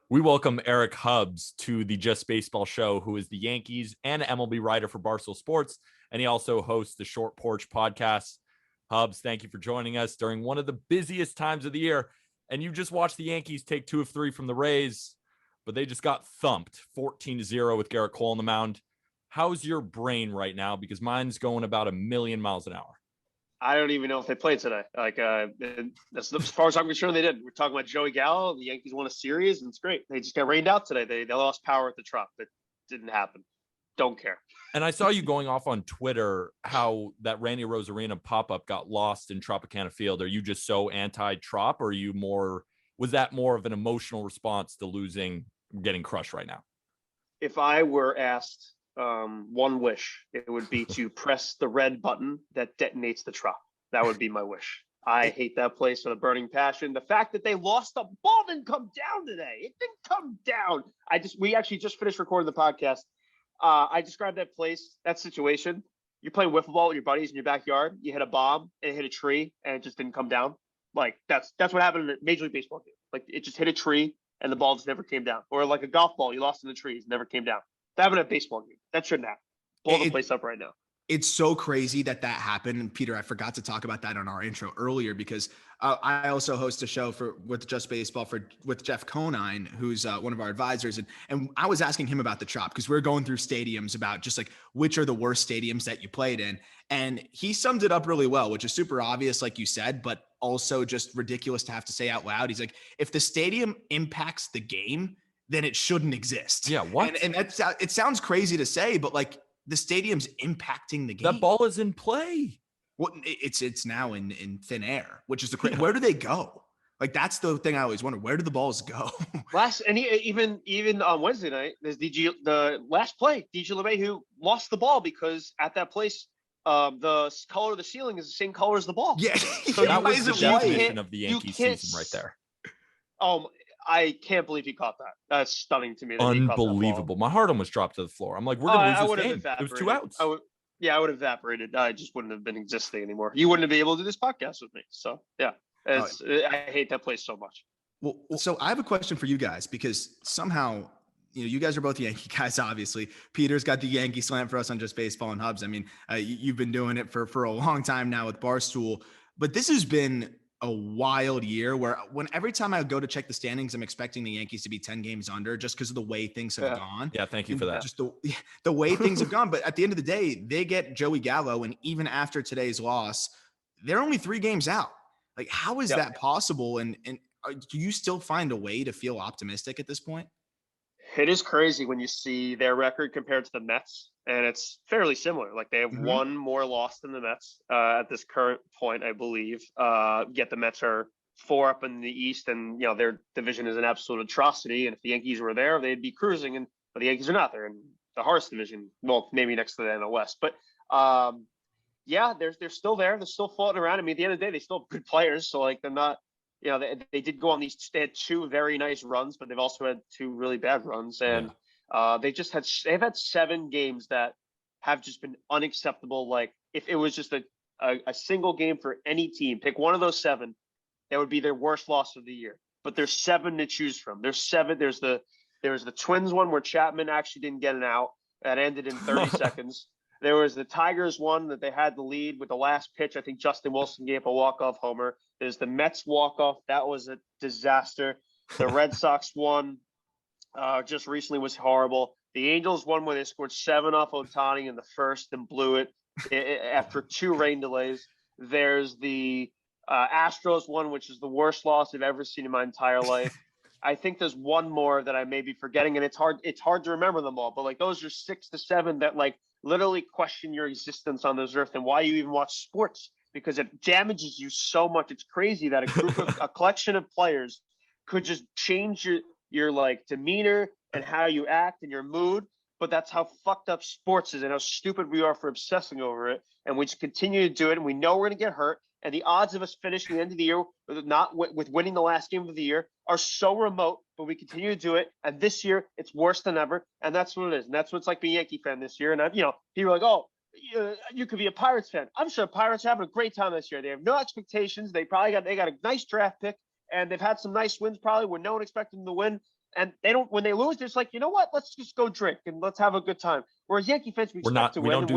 We welcome Eric Hubbs to the Just Baseball Show, who is the Yankees and MLB writer for Barstool Sports, and he also hosts the Short Porch podcast. Hubbs, thank you for joining us during one of the busiest times of the year. And you just watched the Yankees take 2 of 3 from the Rays, but they just got thumped 14-0 with Garrett Cole on the mound. How's your brain right now? Because mine's going about 1,000,000 miles an hour. I don't even know if they played today. As far as I'm concerned, they did. We're talking about Joey Gallo. The Yankees won a series, and it's great. They just got rained out today. They lost power at the Trop. That didn't happen. Don't care. And I saw you going off on Twitter how that Randy Rosarina pop-up got lost in Tropicana Field. Are you just so anti-Trop, or was that more of an emotional response to getting crushed right now? If I were asked one wish, it would be to press the red button that detonates the Trop. That would be my wish. I hate that place with a burning passion. The fact that they lost the ball didn't come down today. It didn't come down. We actually just finished recording the podcast. I described that place, that situation. You're playing wiffle ball with your buddies in your backyard. You hit a bomb and it hit a tree and it just didn't come down. Like that's what happened in a Major League Baseball game. Like it just hit a tree and the ball just never came down. Or like a golf ball, you lost in the trees, never came down. That happened at a baseball game. That shouldn't happen. Blow the place up right now. It's so crazy that happened. And Peter, I forgot to talk about that on our intro earlier because I also host a show with Just Baseball with Jeff Conine, who's one of our advisors. And I was asking him about the Trop because we're going through stadiums about just like which are the worst stadiums that you played in. And he summed it up really well, which is super obvious, like you said, but also just ridiculous to have to say out loud. He's like, if the stadium impacts the game, then it shouldn't exist. Yeah, what? And it sounds crazy to say, but like, the stadium's impacting the game. That ball is in play. Well, it's now in thin air, which is where do they go? Like that's the thing I always wonder. Where do the balls go? Even on Wednesday night, there's the last play, DJ LeMahieu lost the ball because at that place, the color of the ceiling is the same color as the ball. Yeah, so that was the definition of the Yankees season right there. I can't believe he caught that. That's stunning to me. Unbelievable. My heart almost dropped to the floor. I'm like, we're going to lose this game. It was 2 outs. I would have evaporated. I just wouldn't have been existing anymore. You wouldn't have been able to do this podcast with me. So, yeah. I hate that place so much. Well, so I have a question for you guys because somehow, you guys are both Yankee guys, obviously. Peter's got the Yankee slant for us on Just Baseball and Hubbs. I mean, you've been doing it for a long time now with Barstool. But this has been a wild year where every time I go to check the standings, I'm expecting the Yankees to be 10 games under just because of the way things have gone. Yeah. Thank you for that. Just the way things have gone. But at the end of the day, they get Joey Gallo. And even after today's loss, they're only 3 games out. Like, how is that possible? And do you still find a way to feel optimistic at this point? It is crazy when you see their record compared to the Mets, and it's fairly similar. Like they have one more loss than the Mets at this current point, I believe. Yet the Mets are 4 up in the East, and their division is an absolute atrocity. And if the Yankees were there, they'd be cruising. But the Yankees are not. They're in the hardest division. Well, maybe next to the NL West. But they're still there. They're still floating around. I mean, at the end of the day, they still have good players. So like they're not. They did go on they had 2 very nice runs, but they've also had 2 really bad runs. And they've had 7 games that have just been unacceptable. Like if it was just a single game for any team, pick one of those 7, that would be their worst loss of the year. But there's 7 to choose from. There's 7. There's the Twins one where Chapman actually didn't get an out. That ended in 30 seconds. There was the Tigers one that they had the lead with the last pitch. I think Justin Wilson gave a walk-off homer. There's the Mets walk-off. That was a disaster. The Red Sox one just recently was horrible. The Angels one where they scored 7 off Ohtani in the first and blew it after 2 rain delays. There's the Astros one, which is the worst loss I've ever seen in my entire life. I think there's one more that I may be forgetting, and it's hard to remember them all. But like those are 6 to 7 that like literally question your existence on this earth and why you even watch sports, because it damages you so much. It's crazy that a collection of players could just change your like demeanor and how you act and your mood. But that's how fucked up sports is and how stupid we are for obsessing over it. And we just continue to do it. And we know we're going to get hurt. And the odds of us finishing the end of the year with winning the last game of the year are so remote, but we continue to do it. And this year, it's worse than ever. And that's what it is. And that's what it's like being a Yankee fan this year. And, people are like, oh, you could be a Pirates fan. I'm sure Pirates are having a great time this year. They have no expectations. They got a nice draft pick, and they've had some nice wins probably where no one expected them to win. And they don't, when they lose, it's like, you know what? Let's just go drink and let's have a good time. Whereas Yankee fans, we expect to win.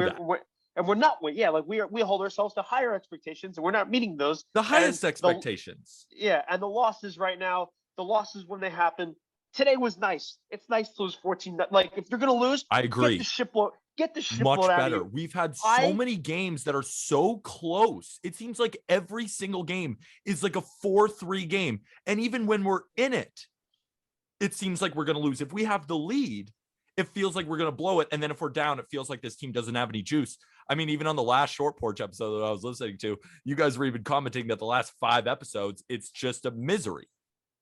And we're not, yeah, like we hold ourselves to higher expectations and we're not meeting those. The highest expectations. And the losses right now, the losses when they happen, today was nice. It's nice to lose 14. Like if you're going to lose, I agree. Get the shit much out better. Of you. We've had so many games that are so close. It seems like every single game is like a 4-3 game. And even when we're in it, it seems like we're going to lose. If we have the lead, it feels like we're going to blow it. And then if we're down, it feels like this team doesn't have any juice. I mean, even on the last Short Porch episode that I was listening to, you guys were even commenting that the last 5 episodes, it's just a misery.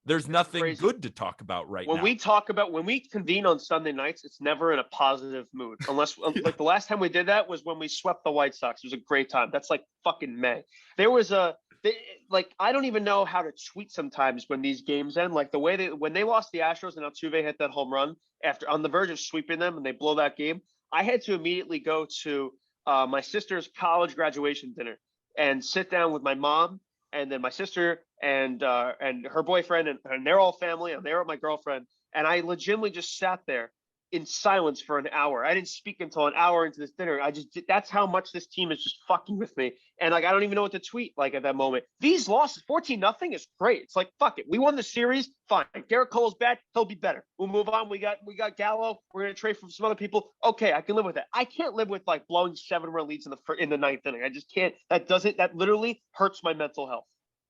There's nothing good to talk about now. When we convene on Sunday nights, it's never in a positive mood. Unless like the last time we did that was when we swept the White Sox. It was a great time. That's like fucking May. There was I don't even know how to tweet sometimes when these games end. Like the way when they lost the Astros and Altuve hit that home run after on the verge of sweeping them and they blow that game, I had to immediately go to my sister's college graduation dinner and sit down with my mom and then my sister and her boyfriend and they're all family and they're with my girlfriend. And I legitimately just sat there in silence for an hour. I didn't speak until an hour into this dinner. That's how much this team is just fucking with me. And like, I don't even know what to tweet like at that moment. These losses, 14-0 is great. It's like, fuck it. We won the series. Fine. Garrett Cole's back. He'll be better. We'll move on. We got Gallo. We're going to trade from some other people. Okay. I can live with that. I can't live with like blowing 7-run leads in the 9th inning. I just can't. That literally hurts my mental health.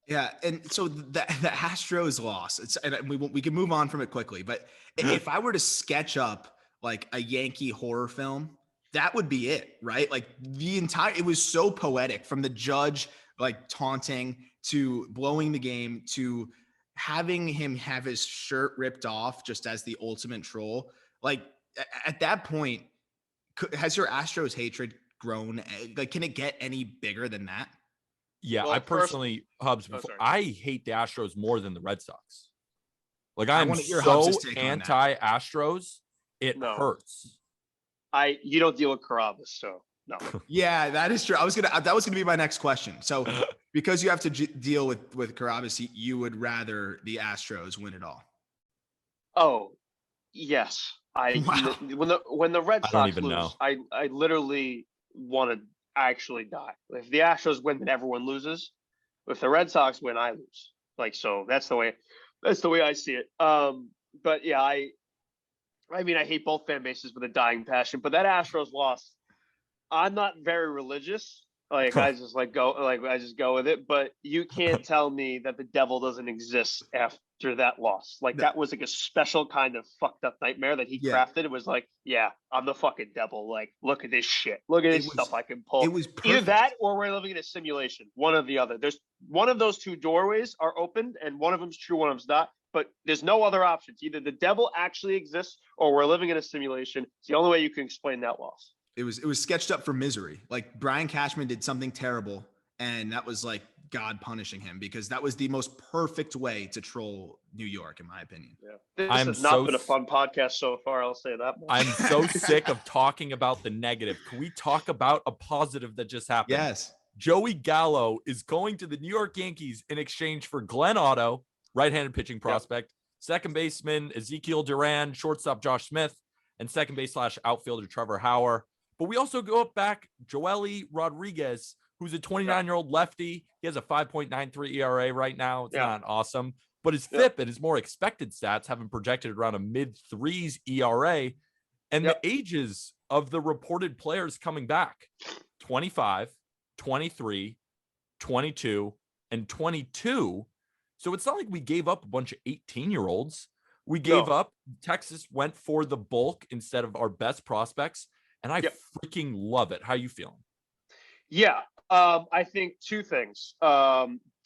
Yeah, and so the Astros loss. We can move on from it quickly, but if I were to sketch up like a Yankee horror film, that would be it, right? Like it was so poetic, from the judge like taunting to blowing the game to having him have his shirt ripped off just as the ultimate troll. Like at that point, has your Astros hatred grown? Like, can it get any bigger than that? Yeah, well, I personally, Hubs, I hate the Astros more than the Red Sox. Like, I'm so anti-Astros, it hurts. You don't deal with Carabas, so no. Yeah, that is true. That was gonna be my next question. So, because you have to deal with Carabas, you would rather the Astros win it all? Oh, yes. When the Red Sox lose, I literally want to actually die. If the Astros win, then everyone loses. If the Red Sox win, I lose. Like, so that's the way I see it. But yeah, I mean, I hate both fan bases with a dying passion, but that Astros loss, I'm not very religious. Like I just go with it, but you can't tell me that the devil doesn't exist after that loss. Like that was like a special kind of fucked up nightmare that he crafted. It was like, yeah, I'm the fucking devil. Like, look at this shit. Look at this stuff I can pull. It was perfect. Either that or we're living in a simulation. One or the other. There's one of those two doorways are opened and one of them's true, one of them's not. But there's no other options. Either the devil actually exists or we're living in a simulation. It's the only way you can explain that loss. It was sketched up for misery. Like Brian Cashman did something terrible, and that was like God punishing him, because that was the most perfect way to troll New York, in my opinion. Yeah. This has not been a fun podcast so far, I'll say that much. I'm so sick of talking about the negative. Can we talk about a positive that just happened? Yes. Joey Gallo is going to the New York Yankees in exchange for Glenn Otto, right-handed pitching prospect, second baseman Ezekiel Duran, shortstop Josh Smith, and second base / outfielder Trevor Hauer. But we also go up back Joely Rodriguez, who's a 29-year-old lefty. He has a 5.93 ERA right now. It's not awesome. But his FIP and his more expected stats have him projected around a mid-threes ERA. And the ages of the reported players coming back, 25, 23, 22, and 22. So it's not like we gave up a bunch of 18-year-olds. We gave up. Texas went for the bulk instead of our best prospects. And I freaking love it. How you feeling? Yeah. I think two things.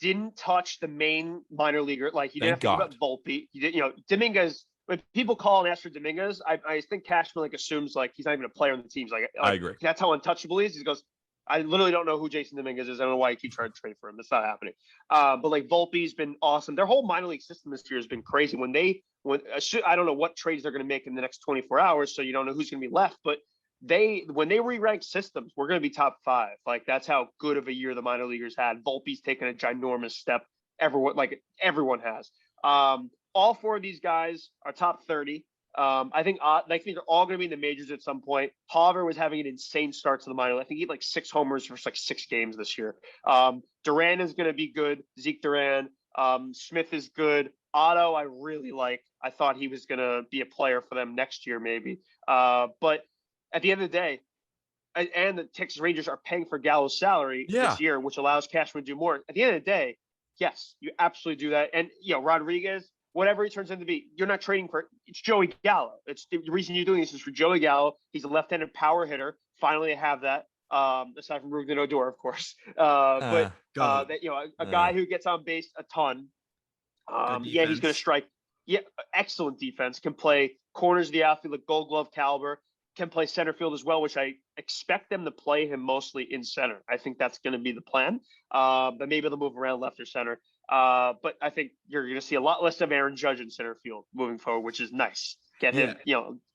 Didn't touch the main minor leaguer. Like, you didn't have to give up Volpe. You did, Dominguez, when people call and ask for Dominguez, I think Cashman like assumes like he's not even a player on the team. Like I agree. That's how untouchable he is. He goes, I literally don't know who Jason Dominguez is. I don't know why you keep trying to trade for him. It's not happening. But like Volpe's been awesome. Their whole minor league system this year has been crazy. I don't know what trades they're going to make in the next 24 hours, so you don't know who's going to be left. But when they re-rank systems, we're going to be top 5. Like, that's how good of a year the minor leaguers had. Volpe's taken a ginormous step. Everyone has. all 4 of these guys are top 30. I think they're all going to be in the majors at some point. Hauver was having an insane start to the minor. I think he had like 6 homers for like 6 games this year. Duran is going to be good. Zeke Duran. Smith is good. Otto, I really like. I thought he was going to be a player for them next year, maybe. But at the end of the day, and the Texas Rangers are paying for Gallo's salary this year, which allows Cashman to do more. At the end of the day, yes, you absolutely do that. And, Rodriguez, whatever he turns into be, you're not trading for – it's Joey Gallo. It's the reason you're doing this is for Joey Gallo. He's a left-handed power hitter. Finally, they have that, aside from Rougned Odor, of course. A guy who gets on base a ton. He's going to strike. Yeah, excellent defense. Can play corners of the outfield at Gold Glove caliber. Can play center field as well, which I expect them to play him mostly in center. I think that's going to be the plan. But maybe they'll move around left or center. But I think you're going to see a lot less of Aaron Judge in center field moving forward, which is nice. Get him.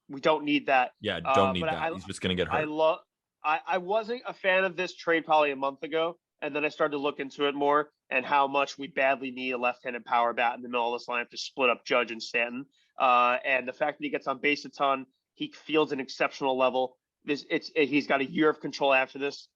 We don't need that. Yeah, don't need that. He's just going to get hurt. I wasn't a fan of this trade probably a month ago. And then I started to look into it more and how much we badly need a left-handed power bat in the middle of this lineup to split up Judge and Stanton. And the fact that he gets on base a ton, he fields an exceptional level. He's got a year of control after this.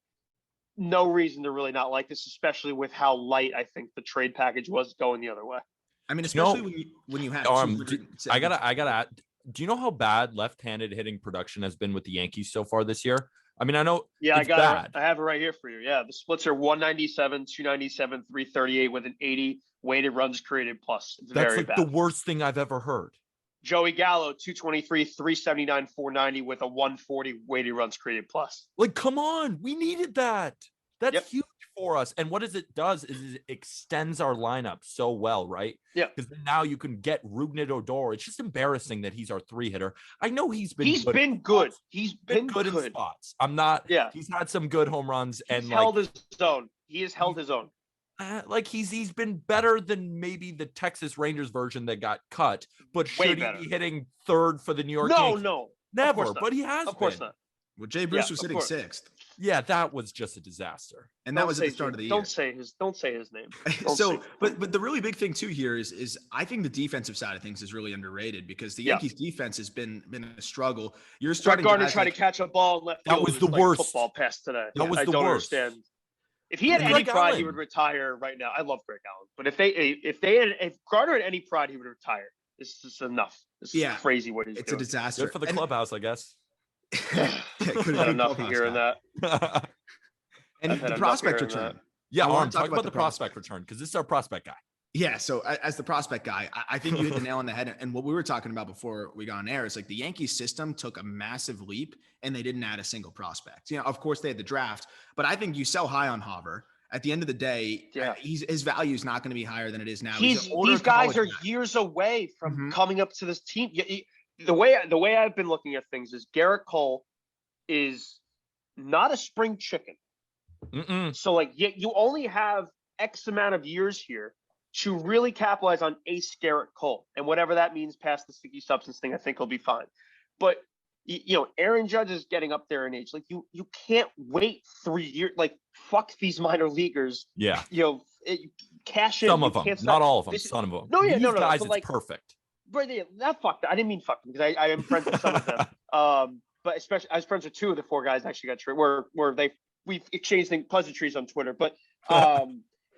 No reason to really not like this, especially with how light I think the trade package was going the other way. I mean, especially when you have I gotta. Do you know how bad left-handed hitting production has been with the Yankees so far this year? I mean, I know. Yeah, it's bad. I have it right here for you. Yeah, the splits are 197, 297, 338 with an 80 weighted runs created plus. It's That's very like bad. The worst thing I've ever heard. Joey Gallo, 223, 379, 490 with a 140 weighted runs created plus. Like, come on. We needed that. That's huge for us. And what it does is it extends our lineup so well, right? Yeah. Because now you can get Rougned Odor. It's just embarrassing that he's our 3-hitter. I know He's been good. He's been good in spots. I'm not. Yeah. He's had some good home runs He's held his own. He has held his own. He's been better than maybe the Texas Rangers version that got cut, but should he be hitting 3rd for the New York Yankees? No, never. But he has. Of course not. Well, Jay Bruce was hitting 6th. Yeah, that was just a disaster. And that was at the start of the year. Don't say his name. But the really big thing too here is I think the defensive side of things is really underrated because the Yankees defense has been a struggle. You're starting Gardner tried to catch a ball and left field. That was the worst football pass today. That was I the don't worst. Understand. If he had any pride, he would retire right now. I love Greg Allen, but if Gardner had any pride, he would retire. This is enough. This is crazy what he's doing. It's a disaster. Good for the clubhouse, I guess. I've had enough of hearing that. And the prospect return. Yeah, Aram, talk about the prospect return because this is our prospect guy. Yeah, so as the prospect guy, I think you hit the nail on the head. And what we were talking about before we got on air is like the Yankees system took a massive leap and they didn't add a single prospect. Of course they had the draft, but I think you sell high on Hauver. At the end of the day, his value is not going to be higher than it is now. These guys are years away from coming up to this team. The way I've been looking at things is Garrett Cole is not a spring chicken. So like you only have X amount of years here to really capitalize on ace Garrett Cole, and whatever that means past the sticky substance thing, I think he'll be fine. But Aaron Judge is getting up there in age. Like you can't wait 3 years. Like fuck these minor leaguers. Yeah. Cash in. Some of them, not all of them. Some of them. No, yeah, These no. guys, But it's like, perfect. But not fuck. I didn't mean fuck them because I am friends with some of them. But especially I was friends with 2 of the 4 guys that actually got traded. Where we've exchanged pleasantries on Twitter. But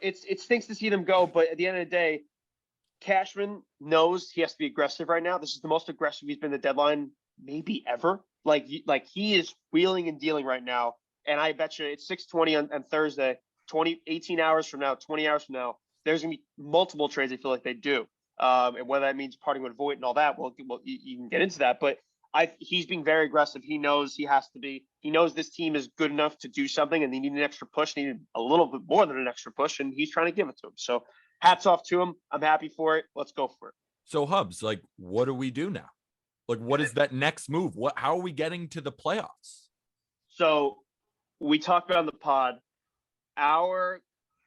it stinks to see them go. But at the end of the day, Cashman knows he has to be aggressive right now. This is the most aggressive he's been the deadline maybe ever. Like he is wheeling and dealing right now. And I bet you it's 6:20 on Thursday, 18 hours from now, 20 hours from now, there's going to be multiple trades I feel like they do. And whether that means parting with Voit and all that, well, you can get into that. But he's being very aggressive. He knows he has to be. He knows this team is good enough to do something, and they need an extra push. They need a little bit more than an extra push, and he's trying to give it to him. So hats off to him. I'm happy for it. Let's go for it. So Hubs, like, what do we do now? Like, what is that next move? How are we getting to the playoffs? So we talked about on the pod.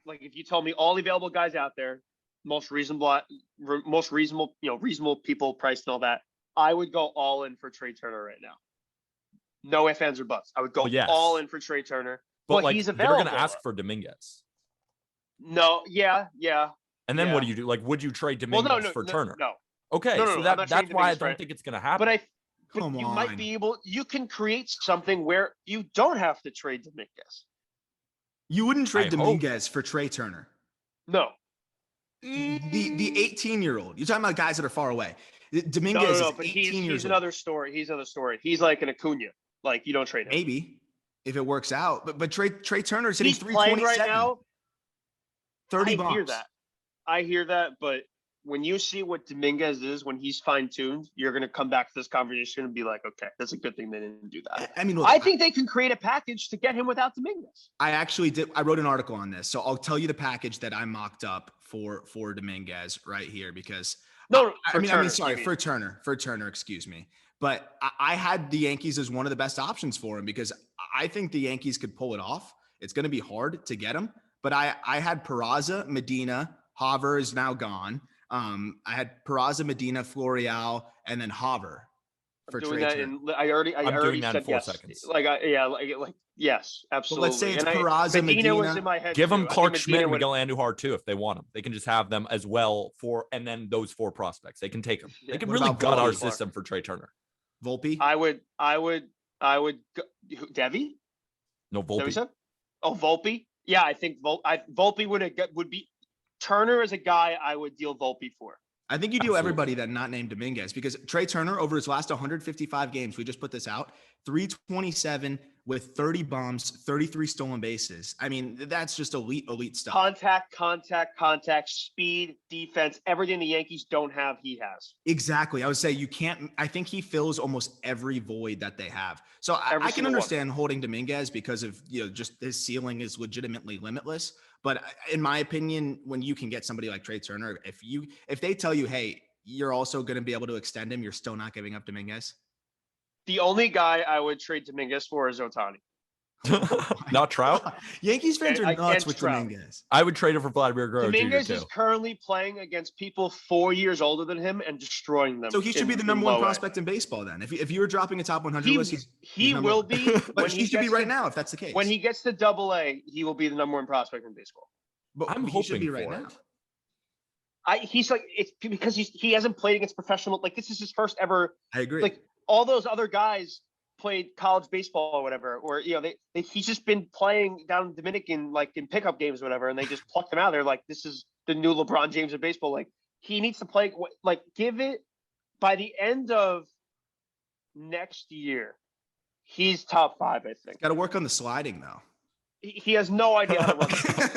If you told me all the available guys out there, most reasonable, reasonable people priced and all that, I would go all in for Trey Turner right now. No ifs, ands, or buts. I would go all in for Trey Turner. But like, he's available. They're going to ask for Dominguez. No, yeah. And then what do you do? Like, would you trade Dominguez for Turner? No. Okay, No, so that's why I don't think it's going to happen. But you might be able. You can create something where you don't have to trade Dominguez. You wouldn't trade Dominguez for Trey Turner. No. The 18-year-old. You're talking about guys that are far away. Dominguez is 18 years he's another story. He's another story. He's like an Acuna. Like, you don't trade him. Maybe if it works out. But Trey Turner's hitting he's playing 327 right now. 30 bombs. I hear that, but when you see what Dominguez is when he's fine-tuned, you're going to come back to this conversation and be like, okay, that's a good thing they didn't do that. I mean, look, I think they can create a package to get him without Dominguez. I actually did. I wrote an article on this, so I'll tell you the package that I mocked up for Dominguez right here because for Turner, excuse me. But I had the Yankees as one of the best options for him because I think the Yankees could pull it off. It's going to be hard to get him, but I had Peraza, Medina, Haver is now gone. I had Peraza, Medina, Florial, and then Haver for doing Trey that Turner. I already said in 4 yes. Seconds. Yes, absolutely. But let's say it's Peraza, Medina. Was in my head Give them Clark Schmidt and would... Miguel Andujar too if they want them. They can just have them as well and then those 4 prospects. They can take them. They can really gut our system for Trey Turner. Volpe? I would Devi? No, Volpe. Oh, Volpe? Yeah, I think Volpe would be Turner is a guy I would deal Volpe for. I think you do everybody that not named Dominguez because Trey Turner over his last 155 games, we just put this out, 327 with 30 bombs, 33 stolen bases. I mean, that's just elite stuff. Contact, speed, defense, everything the Yankees don't have, he has. Exactly. I would say I think he fills almost every void that they have. So I can understand holding Dominguez because of, just his ceiling is legitimately limitless. But in my opinion, when you can get somebody like Trey Turner, if they tell you, hey, you're also going to be able to extend him, you're still not giving up Dominguez. The only guy I would trade Dominguez for is Ohtani. Not Trout? Yankees fans are nuts with Trout. Dominguez. I would trade him for Vladimir Guerrero Dominguez Jr. is currently playing against people 4 years older than him and destroying them. So he should be the number one prospect in baseball then. If you were dropping a top 100 list, he will be. But he should be right now if that's the case. When he gets to Double-A, he will be the number one prospect in baseball. But I'm he should hoping be right now. He's like, it's because he hasn't played against professional. Like, this is his first ever. I agree. Like, all those other guys played college baseball or whatever, or he's just been playing down in Dominican, like in pickup games or whatever, and they just plucked him out. They're like, this is the new LeBron James of baseball. Like, he needs to play. Like, give it by the end of next year, he's top 5. I think. Got to work on the sliding though. He has no idea how to run.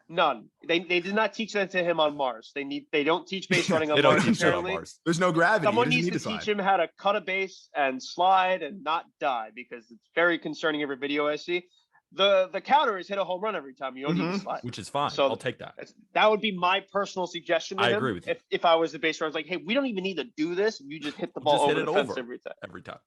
None. They did not teach that to him on Mars. They don't teach base running on Mars. Apparently, there's no gravity. Someone needs to teach him how to cut a base and slide and not die because it's very concerning every video I see. The counter is hit a home run every time. You don't need to slide, which is fine. So I'll take that. That would be my personal suggestion to him. I agree with you. If I was the base runner, I was like, hey, we don't even need to do this. You just hit the ball over the fence every time.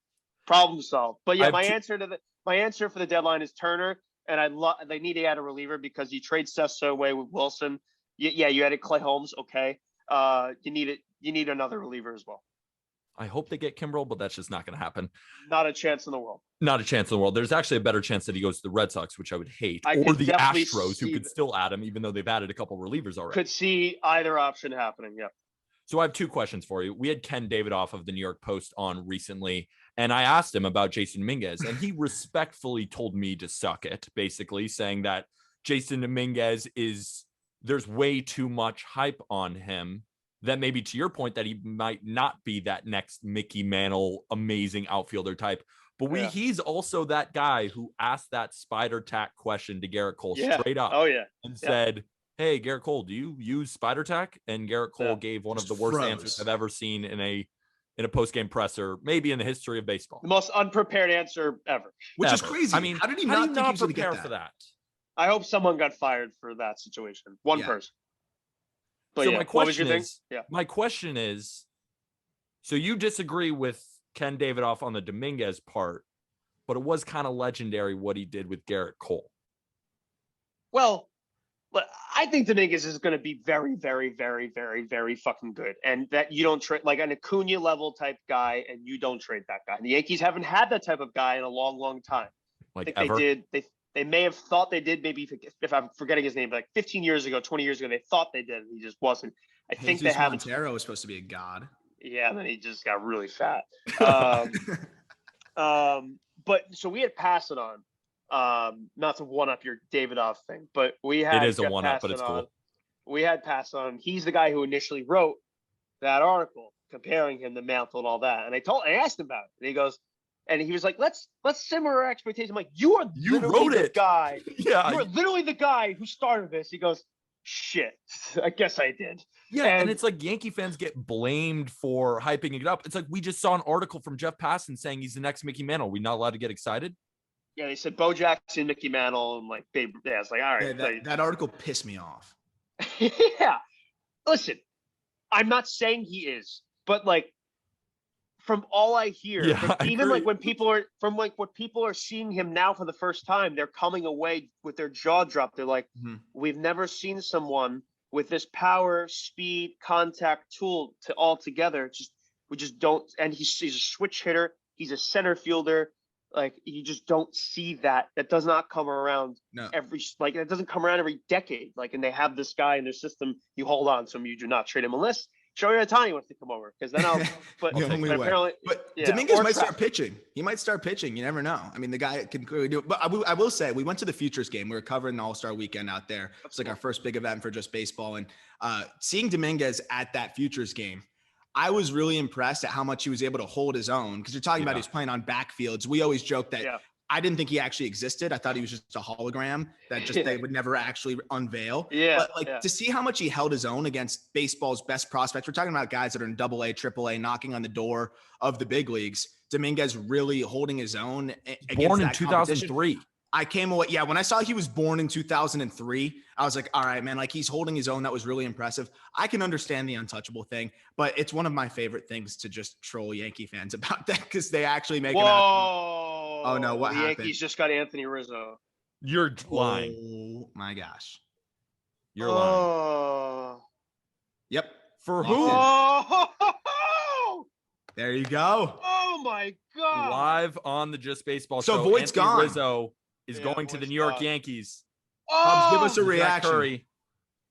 Problem solved. But yeah, my answer for the deadline is Turner. And they need to add a reliever because you trade Seth away with Wilson. You added Clay Holmes. Okay. You need another reliever as well. I hope they get Kimbrel, but that's just not going to happen. Not a chance in the world. Not a chance in the world. There's actually a better chance that he goes to the Red Sox, which I would hate, or the Astros, who could still add him, even though they've added a couple relievers already. Could see either option happening. Yeah. So I have 2 questions for you. We had Ken Davidoff of the New York Post on recently, and I asked him about Jason Dominguez, and he respectfully told me to suck it, basically saying that Jason Dominguez there's way too much hype on him, that maybe to your point that he might not be that next Mickey Mantle amazing outfielder type. But he's also that guy who asked that spider tack question to Garrett Cole straight up. Oh, yeah. And said, hey, Garrett Cole, do you use spider tack? And Garrett Cole gave one of the worst answers I've ever seen in a post-game presser, maybe in the history of baseball. The most unprepared answer ever. Which is crazy. I mean, how did he not prepare for that? I hope someone got fired for that situation. One person. But so my question is, so you disagree with Ken Davidoff on the Dominguez part, but it was kind of legendary what he did with Garrett Cole. Well, I think Dominguez is going to be very, very, very, very, very fucking good. And that you don't trade like an Acuna level type guy, and you don't trade that guy. And the Yankees haven't had that type of guy in a long, long time. Like ever? They did. They may have thought they did, maybe if I'm forgetting his name, but like 15 years ago, 20 years ago, they thought they did. He just wasn't. I think they haven't. Montero was supposed to be a god. Yeah, and then he just got really fat. But so we had Passan on, not to one up your Davidoff thing, but we had it is Jeff a one up, Passan but it's on. cool. We had Passan on. He's the guy who initially wrote that article comparing him to Mantle and all that. And I asked him about it, and he goes, and he was like, let's simmer our expectations. I'm like, you wrote it, guy. Yeah, you're literally the guy who started this. He goes, shit, I guess I did. Yeah, and it's like Yankee fans get blamed for hyping it up. It's like we just saw an article from Jeff Passan saying he's the next Mickey Mantle. Are we not allowed to get excited? Yeah, they said Bo Jackson, Mickey Mantle, and like Babe. Yeah, it's like, all right. Yeah, that article pissed me off. Yeah. Listen, I'm not saying he is, but like from all I hear, even like when people are from like what people are seeing him now for the first time, they're coming away with their jaw dropped. They're like, we've never seen someone with this power, speed, contact tool to all together. We just don't. And he's a switch hitter. He's a center fielder. Like you just don't see that. That does not come around it doesn't come around every decade. Like, and they have this guy in their system. You hold on to him. You do not trade him unless Shohei Ohtani wants to come over, because then I'll. But apparently, Dominguez might start pitching. He might start pitching. You never know. I mean, the guy can clearly do it. But I will say, we went to the Futures game. We were covering the All-Star weekend out there. It's like our first big event for Just Baseball, and seeing Dominguez at that Futures game, I was really impressed at how much he was able to hold his own. Because you're talking about he's playing on backfields. We always joke that I didn't think he actually existed. I thought he was just a hologram that they would never actually unveil. Yeah. But to see how much he held his own against baseball's best prospects. We're talking about guys that are in AA, AAA, knocking on the door of the big leagues. Dominguez really holding his own. Born in 2003. I came away. Yeah. When I saw he was born in 2003, I was like, all right, man, like he's holding his own. That was really impressive. I can understand the untouchable thing, but it's one of my favorite things to just troll Yankee fans about that, because they actually make it out. Oh no, what happened? The Yankees just got Anthony Rizzo. You're lying. Oh my gosh. You're lying. Yep. For who? There you go. Oh my God. Live on the Just Baseball show. So Voigt's Anthony gone. Rizzo is going to the New York Yankees. Give us a reaction.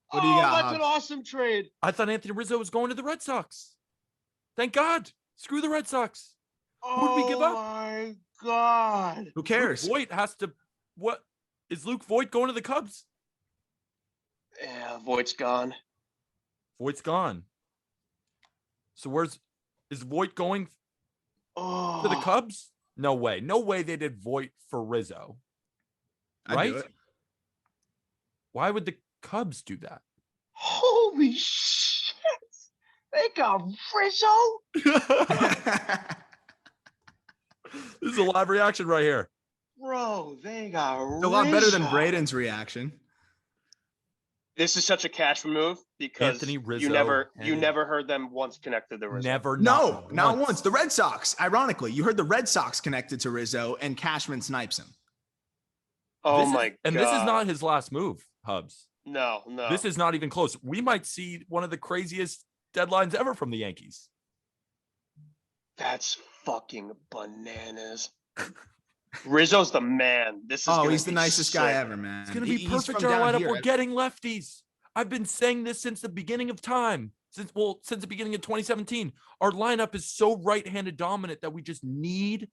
What do you got? That's an awesome trade. I thought Anthony Rizzo was going to the Red Sox. Thank God. Screw the Red Sox. Who did we give up? Oh my God. Who cares? Luke Voit has to. What is Luke Voit going to the Cubs? Yeah, Voigt's gone. Voigt's gone. So is Voit going to the Cubs? No way. No way they did Voit for Rizzo. Right? Why would the Cubs do that? Holy shit. They got Rizzo? This is a live reaction right here. Bro, they got Rizzo. It's a lot better than Braden's reaction. This is such a cash move because Anthony Rizzo you never heard them once connected to Rizzo. Never. Not once. The Red Sox, ironically, you heard the Red Sox connected to Rizzo, and Cashman snipes him. Oh my God. And this is not his last move, Hubs. No. This is not even close. We might see one of the craziest deadlines ever from the Yankees. That's fucking bananas. Rizzo's the man. He's the nicest guy ever, man. It's going to be perfect in our lineup. We're getting lefties. I've been saying this since the beginning of time. Since the beginning of 2017. Our lineup is so right-handed dominant that we just need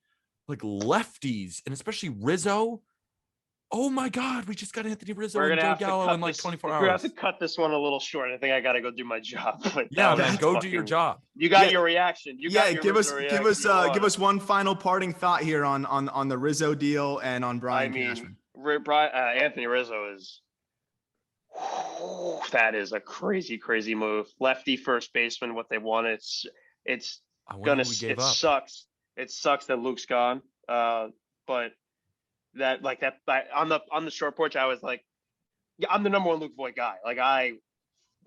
like lefties, and especially Rizzo. Oh my God, we just got Anthony Rizzo and Joey Gallo in like 24 hours. We're going to have to cut this one a little short. I think I got to go do my job. Yeah, man, go do your job. You got your reaction. Give us one final parting thought here on the Rizzo deal and on Brian Cashman. Anthony Rizzo is that is a crazy, crazy move. Lefty first baseman, what they want. It sucks. It sucks that Luke's gone. But that on the short porch, I was like, yeah, I'm the number one Luke Voigt guy. Like I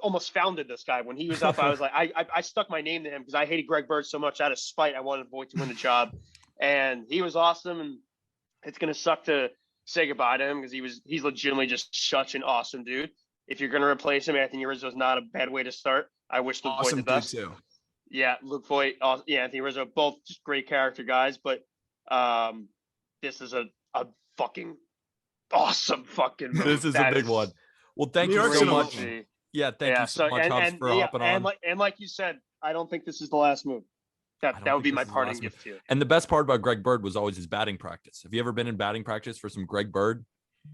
almost founded this guy when he was up. I was like, I stuck my name to him because I hated Greg Bird so much out of spite. I wanted Voigt to win the job, and he was awesome. And it's gonna suck to say goodbye to him because he's legitimately just such an awesome dude. If you're gonna replace him, Anthony Rizzo is not a bad way to start. I wish Luke Voigt the best. Too. Yeah, Luke Voigt, Anthony Rizzo, both just great character guys. But this is a fucking awesome fucking move. This is a big one. Well, thank New you York's so gonna much. love him. Yeah, thank you so much, Hubs, for hopping on. And like you said, I don't think this is the last move. That would be my parting gift to you. And the best part about Greg Bird was always his batting practice. Have you ever been in batting practice for some Greg Bird?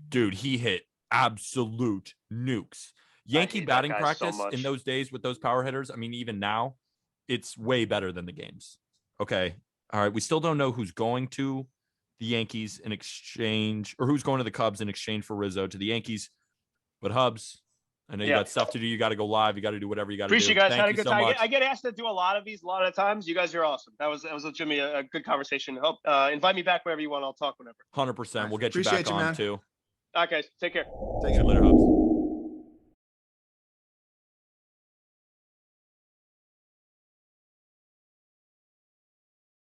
Dude, he hit absolute nukes. Yankee batting practice in those days with those power hitters, I mean, even now, it's way better than the games. Okay. All right. We still don't know who's going to the Yankees in exchange, or who's going to the Cubs in exchange for Rizzo to the Yankees. But Hubs, I know you got stuff to do. You got to go live. You got to do whatever you got to do. Appreciate you guys. Thank Had a you good so time. much. I get asked to do a lot of these a lot of times. You guys are awesome. That was legitimately a good conversation. Hope invite me back whenever you want. I'll talk whenever. 100%. We'll get you back on too. All right, guys. Take care. Take care later, Hubs.